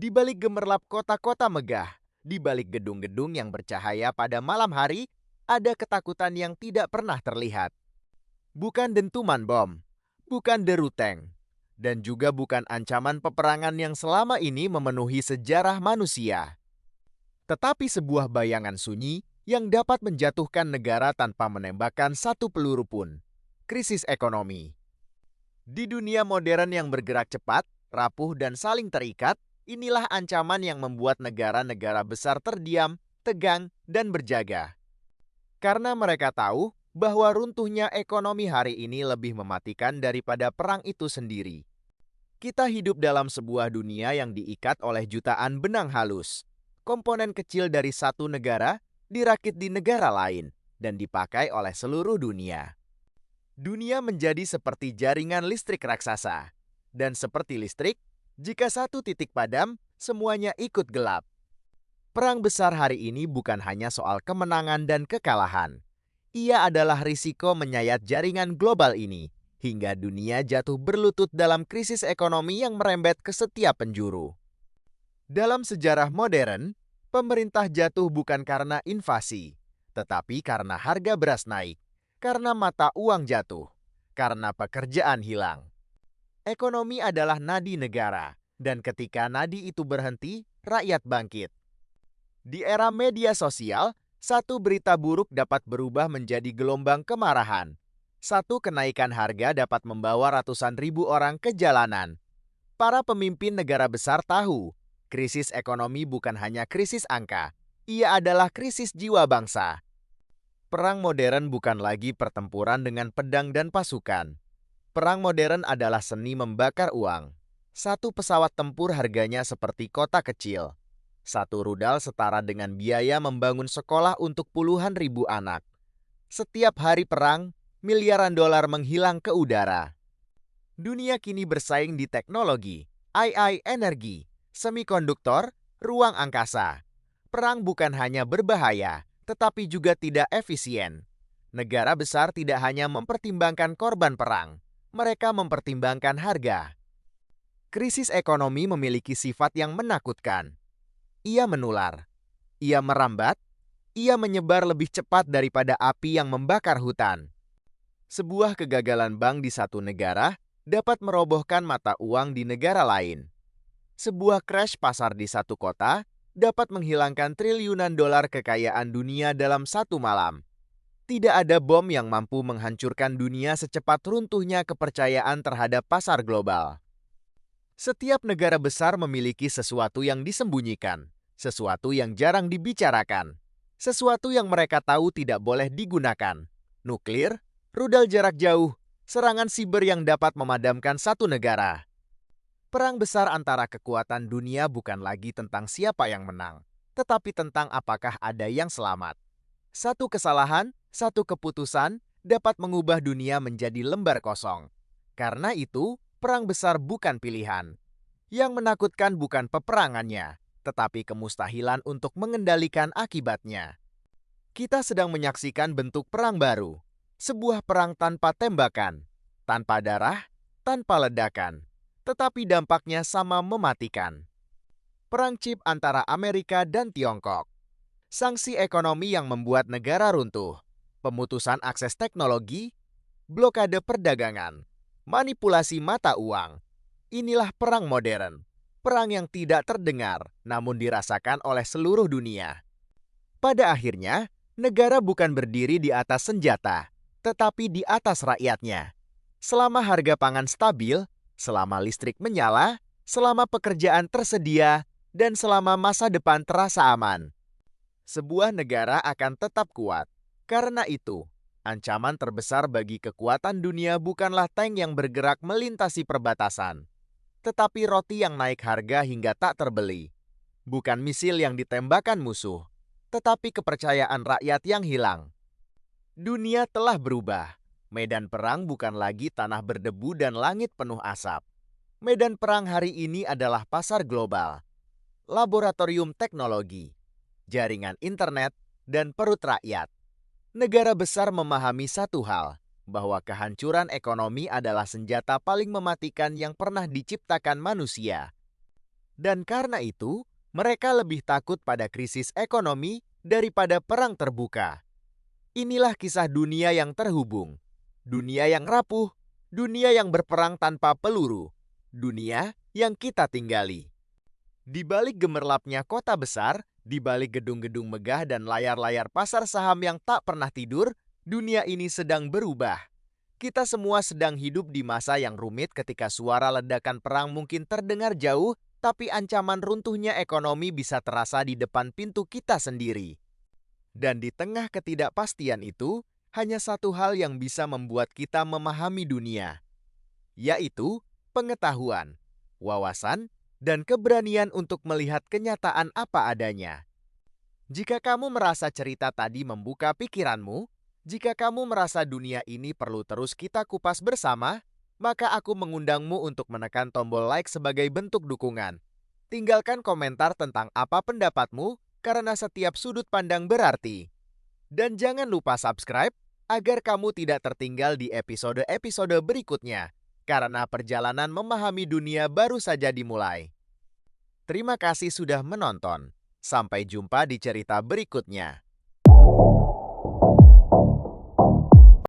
Di balik gemerlap kota-kota megah, di balik gedung-gedung yang bercahaya pada malam hari, ada ketakutan yang tidak pernah terlihat. Bukan dentuman bom, bukan deru tank, dan juga bukan ancaman peperangan yang selama ini memenuhi sejarah manusia. Tetapi sebuah bayangan sunyi yang dapat menjatuhkan negara tanpa menembakkan satu peluru pun. Krisis ekonomi. Di dunia modern yang bergerak cepat, rapuh, dan saling terikat, inilah ancaman yang membuat negara-negara besar terdiam, tegang, dan berjaga. Karena mereka tahu bahwa runtuhnya ekonomi hari ini lebih mematikan daripada perang itu sendiri. Kita hidup dalam sebuah dunia yang diikat oleh jutaan benang halus. Komponen kecil dari satu negara dirakit di negara lain dan dipakai oleh seluruh dunia. Dunia menjadi seperti jaringan listrik raksasa. Dan seperti listrik, jika satu titik padam, semuanya ikut gelap. Perang besar hari ini bukan hanya soal kemenangan dan kekalahan. Ia adalah risiko menyayat jaringan global ini, hingga dunia jatuh berlutut dalam krisis ekonomi yang merembet ke setiap penjuru. Dalam sejarah modern, pemerintah jatuh bukan karena invasi, tetapi karena harga beras naik, karena mata uang jatuh, karena pekerjaan hilang. Ekonomi adalah nadi negara, dan ketika nadi itu berhenti, rakyat bangkit. Di era media sosial, satu berita buruk dapat berubah menjadi gelombang kemarahan. Satu kenaikan harga dapat membawa ratusan ribu orang ke jalanan. Para pemimpin negara besar tahu, krisis ekonomi bukan hanya krisis angka, ia adalah krisis jiwa bangsa. Perang modern bukan lagi pertempuran dengan pedang dan pasukan. Perang modern adalah seni membakar uang. Satu pesawat tempur harganya seperti kota kecil. Satu rudal setara dengan biaya membangun sekolah untuk puluhan ribu anak. Setiap hari perang, miliaran dolar menghilang ke udara. Dunia kini bersaing di teknologi, AI energi, semikonduktor, ruang angkasa. Perang bukan hanya berbahaya, tetapi juga tidak efisien. Negara besar tidak hanya mempertimbangkan korban perang, mereka mempertimbangkan harga. Krisis ekonomi memiliki sifat yang menakutkan. Ia menular, ia merambat, ia menyebar lebih cepat daripada api yang membakar hutan. Sebuah kegagalan bank di satu negara dapat merobohkan mata uang di negara lain. Sebuah crash pasar di satu kota dapat menghilangkan triliunan dolar kekayaan dunia dalam satu malam. Tidak ada bom yang mampu menghancurkan dunia secepat runtuhnya kepercayaan terhadap pasar global. Setiap negara besar memiliki sesuatu yang disembunyikan, sesuatu yang jarang dibicarakan, sesuatu yang mereka tahu tidak boleh digunakan. Nuklir, rudal jarak jauh, serangan siber yang dapat memadamkan satu negara. Perang besar antara kekuatan dunia bukan lagi tentang siapa yang menang, tetapi tentang apakah ada yang selamat. Satu kesalahan, satu keputusan dapat mengubah dunia menjadi lembar kosong. Karena itu, perang besar bukan pilihan. Yang menakutkan bukan peperangannya, tetapi kemustahilan untuk mengendalikan akibatnya. Kita sedang menyaksikan bentuk perang baru. Sebuah perang tanpa tembakan, tanpa darah, tanpa ledakan. Tetapi dampaknya sama mematikan. Perang chip antara Amerika dan Tiongkok. Sanksi ekonomi yang membuat negara runtuh. Pemutusan akses teknologi, blokade perdagangan, manipulasi mata uang. Inilah perang modern. Perang yang tidak terdengar, namun dirasakan oleh seluruh dunia. Pada akhirnya, negara bukan berdiri di atas senjata, tetapi di atas rakyatnya. Selama harga pangan stabil, selama listrik menyala, selama pekerjaan tersedia, dan selama masa depan terasa aman, sebuah negara akan tetap kuat. Karena itu, ancaman terbesar bagi kekuatan dunia bukanlah tank yang bergerak melintasi perbatasan, tetapi roti yang naik harga hingga tak terbeli. Bukan misil yang ditembakkan musuh, tetapi kepercayaan rakyat yang hilang. Dunia telah berubah. Medan perang bukan lagi tanah berdebu dan langit penuh asap. Medan perang hari ini adalah pasar global, laboratorium teknologi, jaringan internet, dan perut rakyat. Negara besar memahami satu hal, bahwa kehancuran ekonomi adalah senjata paling mematikan yang pernah diciptakan manusia. Dan karena itu, mereka lebih takut pada krisis ekonomi daripada perang terbuka. Inilah kisah dunia yang terhubung, dunia yang rapuh, dunia yang berperang tanpa peluru, dunia yang kita tinggali. Di balik gemerlapnya kota besar, di balik gedung-gedung megah dan layar-layar pasar saham yang tak pernah tidur, dunia ini sedang berubah. Kita semua sedang hidup di masa yang rumit ketika suara ledakan perang mungkin terdengar jauh, tapi ancaman runtuhnya ekonomi bisa terasa di depan pintu kita sendiri. Dan di tengah ketidakpastian itu, hanya satu hal yang bisa membuat kita memahami dunia, yaitu pengetahuan, wawasan, dan keberanian untuk melihat kenyataan apa adanya. Jika kamu merasa cerita tadi membuka pikiranmu, jika kamu merasa dunia ini perlu terus kita kupas bersama, maka aku mengundangmu untuk menekan tombol like sebagai bentuk dukungan. Tinggalkan komentar tentang apa pendapatmu, karena setiap sudut pandang berarti. Dan jangan lupa subscribe, agar kamu tidak tertinggal di episode-episode berikutnya, karena perjalanan memahami dunia baru saja dimulai. Terima kasih sudah menonton. Sampai jumpa di cerita berikutnya.